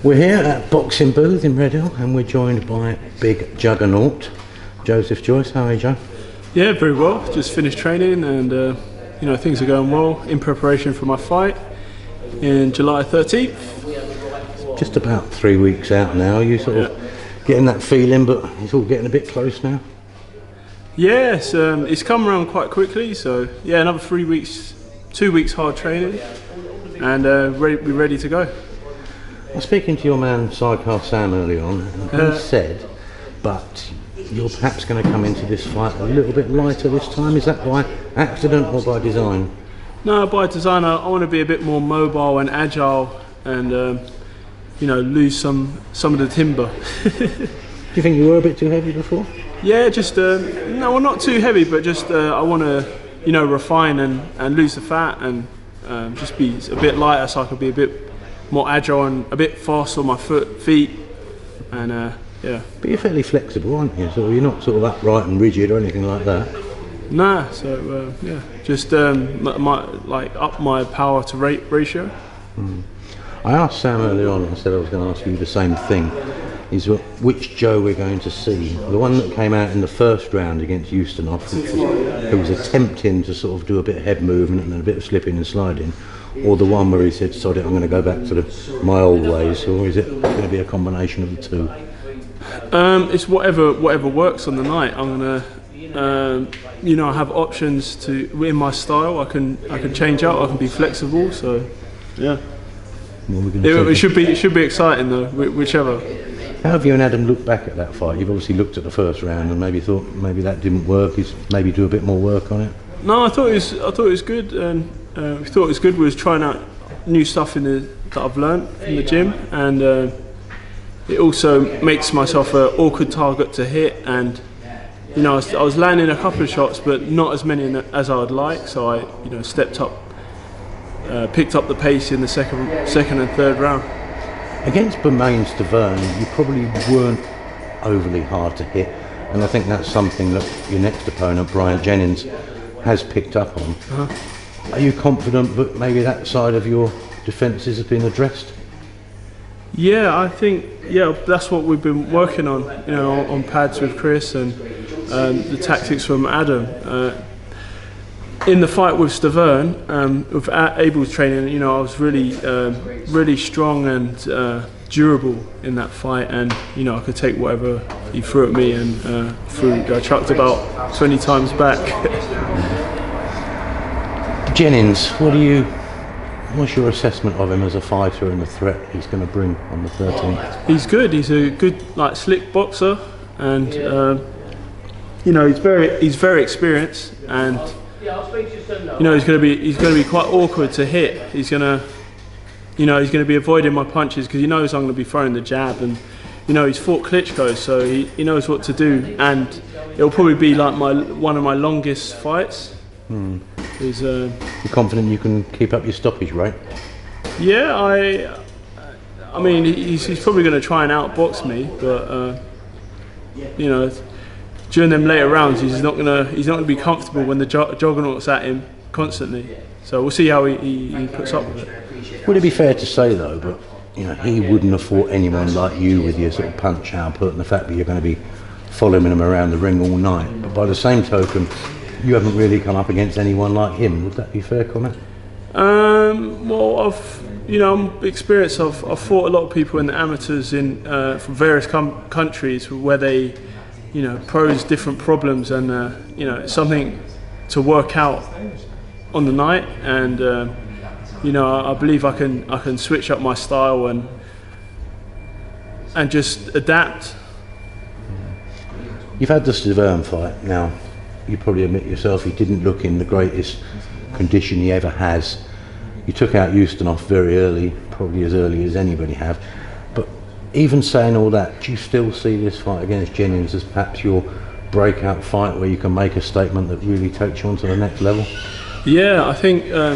We're here at Boxing Booth in Redhill and we're joined by big juggernaut Joseph Joyce. How are you, Joe? Yeah, very well. Just finished training and things are going well in preparation for my fight in July 13th. Just about 3 weeks out now. You sort of getting that feeling, but it's all getting a bit close now. Yes, it's come around quite quickly. So yeah, another 3 weeks, 2 weeks hard training, and we're ready to go. I was speaking to your man Sidecar Sam early on, and he said, but you're perhaps going to come into this fight a little bit lighter this time. Is that by accident or by design? No, by design. I want to be a bit more mobile and agile, and lose some of the timber. Do you think you were a bit too heavy before? Yeah, just no, well, not too heavy, but just I want to refine and lose the fat and just be a bit lighter, so I can be a bit more agile and a bit faster on my feet, and yeah. But you're fairly flexible, aren't you? So you're not sort of upright and rigid or anything like that. Nah, so yeah, just up my power to rate ratio. I asked Sam earlier on, I said I was going to ask you the same thing, is which Joe we're going to see. The one that came out in the first round against Ustinov, who was attempting to sort of do a bit of head movement and a bit of slipping and sliding, or the one where he said, sod it, I'm going to go back to my old ways, or is it going to be a combination of the two? It's whatever works on the night. I'm going to I have options to in my style. I can change out, I can be flexible, so yeah. It should be exciting though, whichever. How have you and Adam looked back at that fight? You've obviously looked at the first round and maybe thought maybe that didn't work. Maybe do a bit more work on it. No, I thought it was good, and we thought it was good. We was trying out new stuff that I've learned from the gym, and it also makes myself an awkward target to hit. And I was landing a couple of shots, but not as many as I would like. So I stepped up. Picked up the pace in the second and third round. Against Bermain's Tavern, you probably weren't overly hard to hit, and I think that's something that your next opponent, Bryant Jennings, has picked up on. Are you confident that maybe that side of your defences has been addressed? Yeah, I think that's what we've been working on. On pads with Chris and the tactics from Adam. In the fight with Stavern, with Abel's training, I was really strong and durable in that fight, and I could take whatever he threw at me, and I chucked about 20 times back. Jennings, what's your assessment of him as a fighter and the threat he's going to bring on the 13th? He's good. He's a good, slick boxer, and he's very experienced, and he's going to be quite awkward to hit. He's going to be avoiding my punches because he knows I'm going to be throwing the jab, and he's fought Klitschko, so he knows what to do, and it'll probably be like one of my longest fights. You're confident you can keep up your stoppage rate? Yeah, I mean he's probably going to try and outbox me, but during them later rounds, he's not gonna be comfortable when the juggernaut's at him constantly. So we'll see how he puts up with it. Would it be fair to say though, but he wouldn't have fought anyone like you with your sort of punch output and the fact that you're going to be following him around the ring all night. But by the same token, you haven't really come up against anyone like him. Would that be a fair comment? Well, I'm experienced. I've fought a lot of people in the amateurs from various countries where they. Pose different problems, and it's something to work out on the night, and I believe I can switch up my style and just adapt. You've had the Stavern fight now. You probably admit yourself he didn't look in the greatest condition he ever has. You took out Ustinov very early, probably as early as anybody have. But even saying all that, do you still see this fight against Jennings as perhaps your breakout fight where you can make a statement that really takes you on to the next level? Yeah, I think a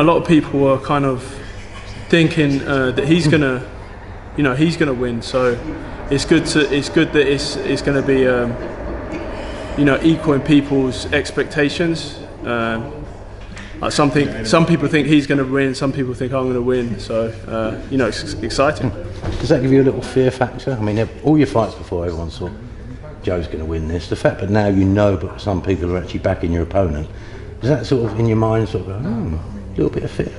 lot of people are kind of thinking that he's gonna win. So it's good that it's going to be equal in people's expectations. Like some people think he's going to win, some people think I'm going to win. So it's exciting. Does that give you a little fear factor? I mean, all your fights before, everyone thought Joe's going to win this. The fact that now you know, but some people are actually backing your opponent. Does that sort of in your mind sort of go, a little bit of fear?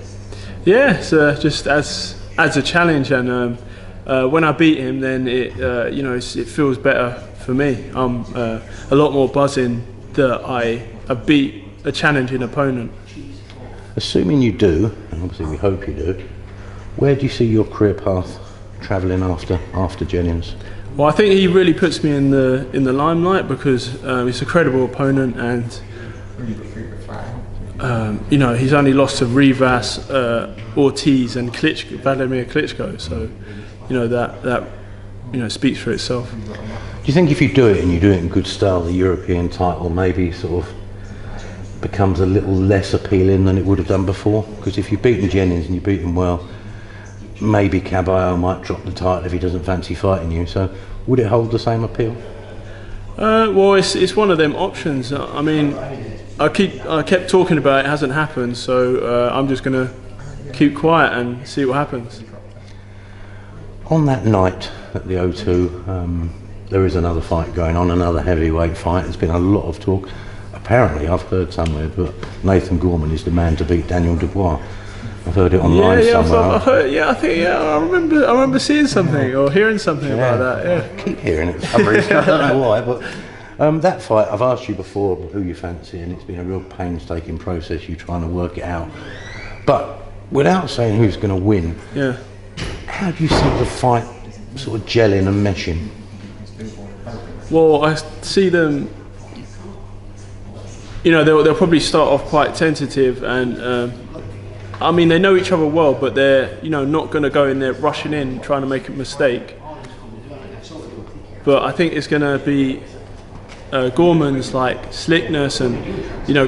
Yeah, it's just as a challenge, and when I beat him, then it feels better for me. I'm a lot more buzzing that I beat a challenging opponent. Assuming you do, and obviously we hope you do, where do you see your career path travelling after Jennings? Well, I think he really puts me in the limelight because he's a credible opponent, and he's only lost to Rivas, Ortiz, and Vladimir Klitschko. So, that speaks for itself. Do you think if you do it and you do it in good style, the European title maybe sort of becomes a little less appealing than it would have done before? Because if you've beaten Jennings and you beat him well, maybe Caballero might drop the title if he doesn't fancy fighting you. So would it hold the same appeal? Well, it's one of them options. I mean, I kept talking about it, hasn't happened, so I'm just going to keep quiet and see what happens. On that night at the O2, there is another fight going on, another heavyweight fight. There's been a lot of talk. Apparently, I've heard somewhere that Nathan Gorman is the man to beat Daniel Dubois. I've heard it online somewhere. I remember seeing something or hearing something about that. Yeah, I keep hearing it for some reason. I don't know why, but that fight, I've asked you before who you fancy, and it's been a real painstaking process. You trying to work it out, but without saying who's going to win. Yeah. How do you see the fight sort of gelling and meshing? Well, I see them. They'll probably start off quite tentative, and I mean they know each other well, but they're not going to go in there rushing in trying to make a mistake. But I think it's going to be Gorman's like slickness and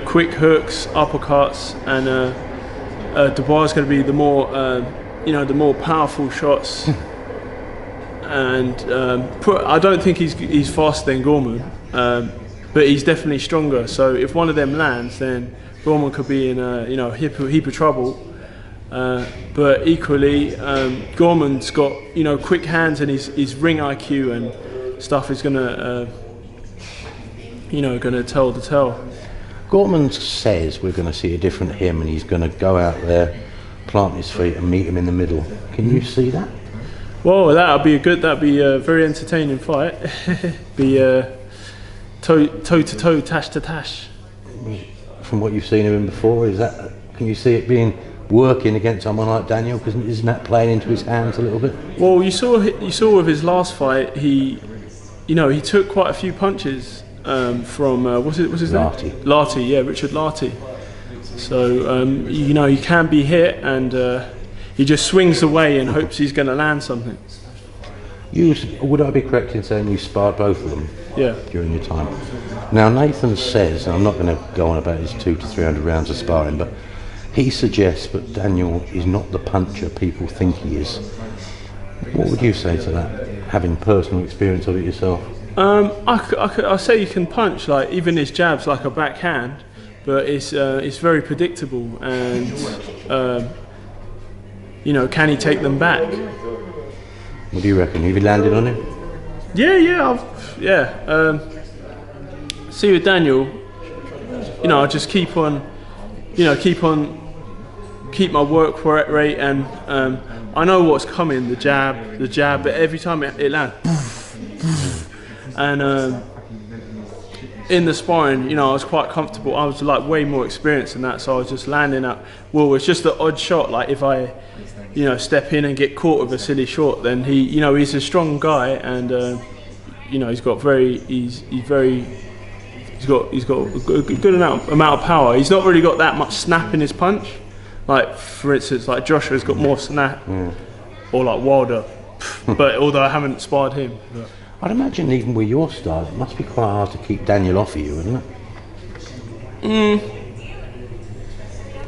quick hooks, uppercuts, and Dubois is going to be the more powerful shots. And I don't think he's faster than Gorman. But he's definitely stronger. So if one of them lands, then Gorman could be in a heap of trouble. But equally, Gorman's got quick hands, and his ring IQ and stuff is gonna tell the tale. Gorman says we're going to see a different him, and he's going to go out there, plant his feet, and meet him in the middle. Can you see that? Well, that'd be a very entertaining fight. Toe to toe, tash to tash. From what you've seen of him before, can you see it being working against someone like Daniel? Because isn't that playing into his hands a little bit? Well, you saw with his last fight, he took quite a few punches from what's his name? Larty, yeah, Richard Larty. So he can be hit, and he just swings away and hopes he's going to land something. Would I be correct in saying you sparred both of them? Yeah. During your time. Now Nathan says, and I'm not going to go on about his 200 to 300 rounds of sparring, but he suggests that Daniel is not the puncher people think he is. What would you say to that, having personal experience of it yourself? I say you can punch, like even his jabs like a backhand, but it's very predictable, and can he take them back? What do you reckon? Have you landed on him? See with Daniel, I just keep my work rate, and I know what's coming. The jab. But every time it lands, and in the sparring, I was quite comfortable. I was like way more experienced than that, so I was just landing at. Well, it's just the odd shot. Like if I, step in and get caught with a silly shot, then he's a strong guy, and he's got a good amount of power. He's not really got that much snap in his punch. Like for instance, like Joshua's got more snap, or like Wilder. But although I haven't sparred him. But. I'd imagine even with your style, it must be quite hard to keep Daniel off of you, isn't it?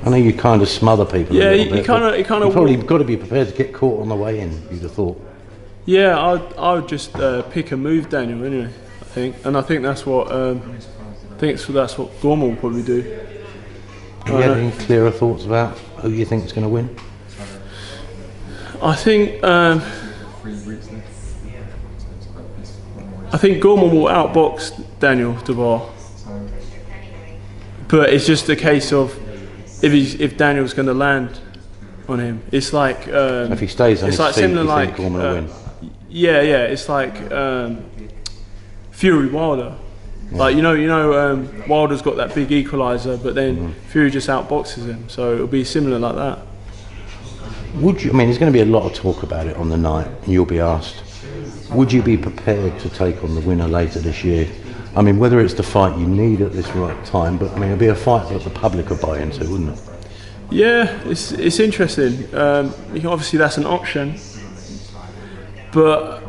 I know you kind of smother people. Yeah, a little bit, you kind of. You've probably got to be prepared to get caught on the way in. You'd have thought. Yeah, I would just pick and move Daniel anyway. I think that's what Gorman will probably do. Have you had any clearer thoughts about who you think is going to win? I think Gorman will outbox Daniel Dubois, but it's just a case of if Daniel's going to land on him. It's like if he stays on his feet, you think Gorman will win? Yeah, it's like Fury Wilder. Yeah. Like you know, Wilder's got that big equaliser, but then Fury just outboxes him. So it'll be similar like that. Would you? I mean, there's going to be a lot of talk about it on the night, and you'll be asked, would you be prepared to take on the winner later this year? I mean, whether it's the fight you need at this right time, but I mean, it'll be a fight that the public will buy into, wouldn't it? Yeah, it's interesting. Obviously, that's an option, but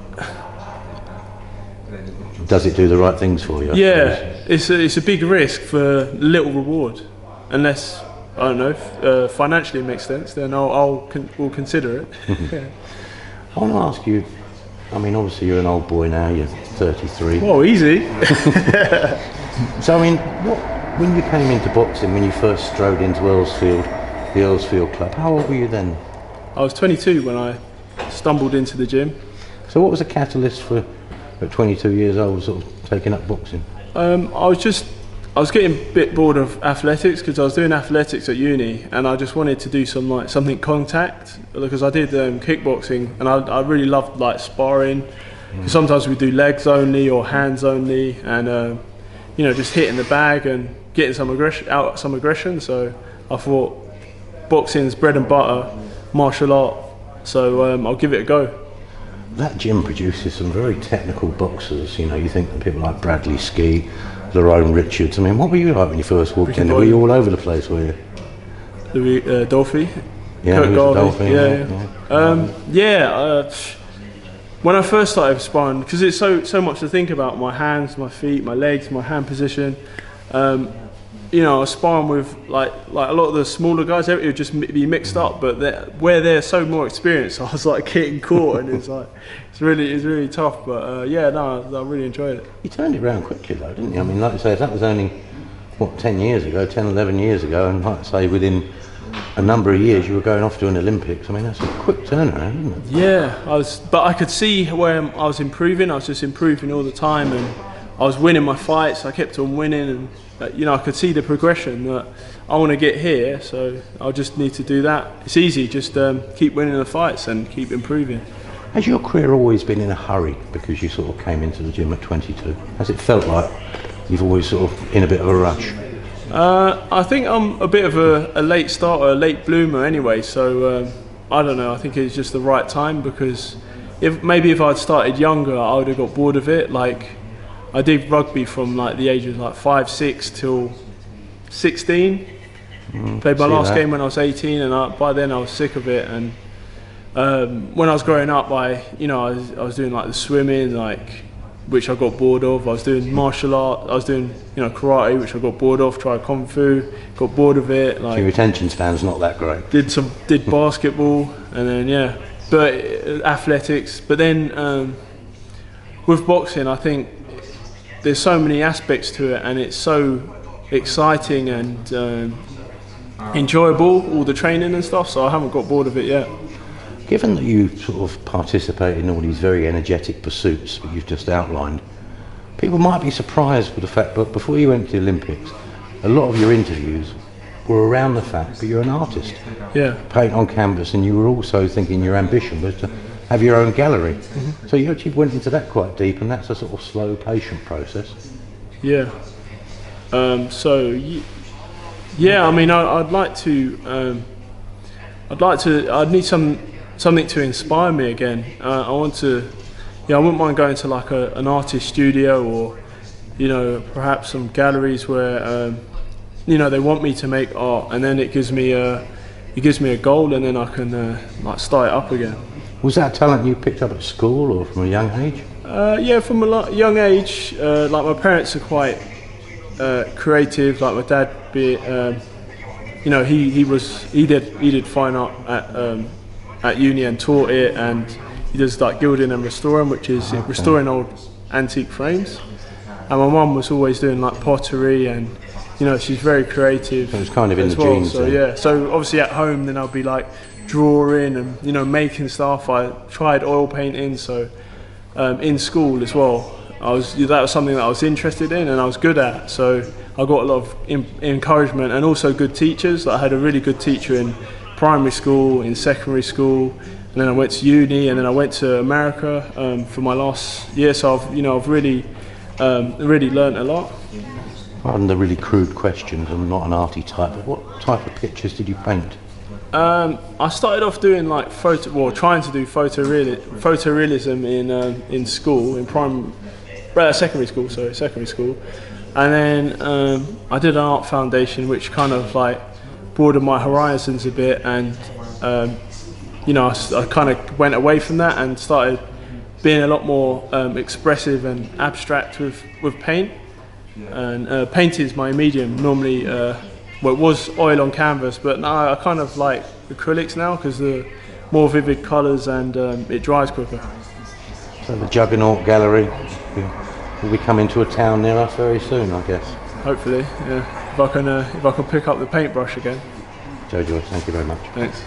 does it do the right things for you? Yeah, it's a big risk for little reward, unless I don't know financially it makes sense. Then we'll consider it. I want to ask you. I mean, obviously you're an old boy now. You're 33. Whoa, easy. So I mean, when you came into boxing, when you first strode into Earlsfield, the Earlsfield club, how old were you then? I was 22 when I stumbled into the gym. So what was the catalyst for, at 22 years old, sort of taking up boxing? I was getting a bit bored of athletics because I was doing athletics at uni, and I just wanted to do something contact, because I did kickboxing, and I really loved like sparring. Sometimes we do legs only or hands only, and just hitting the bag and getting some aggression. So I thought boxing's bread and butter, martial art. So I'll give it a go. That gym produces some very technical boxers. You know, you think of people like Bradley Ski, Lerone Richards. I mean, what were you like when you first walked in? Were you all over the place, were you? Dolphy. Yeah, Dolphy. When I first started sparring, because it's so much to think about, my hands, my feet, my legs, my hand position. I was sparring with like a lot of the smaller guys. It would just be mixed up, but where they're so more experienced, I was like getting caught, and it's really tough. But I really enjoyed it. You turned it around quickly though, didn't you? I mean, like I say, that was only 10 years ago, 10, 11 years ago, and like I say, within a number of years you were going off to an Olympics. I mean, that's a quick turnaround, isn't it? Yeah, but I could see where I was improving. I was just improving all the time, and I was winning my fights. I kept on winning, and I could see the progression that I want to get here, so I'll just need to do that. It's easy, just keep winning the fights and keep improving. Has your career always been in a hurry because you sort of came into the gym at 22? Has it felt like you've always sort of in a bit of a rush? I think I'm a bit of a late starter, a late bloomer anyway, so I don't know, I think it's just the right time, because if I'd started younger, I would have got bored of it. Like, I did rugby from like the age of like 5, 6 till 16. Played my last game when I was 18, and by then I was sick of it. And when I was growing up, I was doing like the swimming, which I got bored of. I was doing martial art. I was doing karate, which I got bored of. Tried kung fu, got bored of it. So your attention span's not that great. Did basketball, and then but athletics. But then with boxing, I think there's so many aspects to it, and it's so exciting and enjoyable, all the training and stuff, so I haven't got bored of it yet. Given that you sort of participate in all these very energetic pursuits that you've just outlined, people might be surprised with the fact that before you went to the Olympics, a lot of your interviews were around the fact that you're an artist. Yeah. Paint on canvas, and you were also thinking your ambition was to have your own gallery. So you actually went into that quite deep, and that's a sort of slow, patient process. Yeah. I mean, I'd need something to inspire me again. I wouldn't mind going to like an artist studio, or perhaps some galleries where they want me to make art, and then it gives me a goal, and then I can start it up again. Was that talent you picked up at school or from a young age? Yeah, from a young age. Like, my parents are quite creative. Like, my dad, he did fine art at uni and taught it, and he does like gilding and restoring, which is restoring old antique frames. And my mum was always doing like pottery, and you know, she's very creative. So it's kind of in as the well. genes. So yeah, so obviously at home then I'll be like drawing and, you know, making stuff. I tried oil painting, so in school as well. That was something that I was interested in and I was good at. So I got a lot of encouragement and also good teachers. I had a really good teacher in primary school, in secondary school, and then I went to uni, and then I went to America for my last year. So I've really learnt a lot. Pardon the really crude questions. I'm not an arty type. But what type of pictures did you paint? I started off doing like trying to do photorealism in school, secondary school, and then I did an art foundation, which kind of like broadened my horizons a bit, and you know, I kind of went away from that and started being a lot more expressive and abstract with paint. And paint is my medium normally. Well, it was oil on canvas, but now I kind of like acrylics now because the more vivid colours and it dries quicker. So the Juggernaut Gallery will be coming to a town near us very soon, I guess. Hopefully, yeah. If I can pick up the paintbrush again. Joyce, thank you very much. Thanks.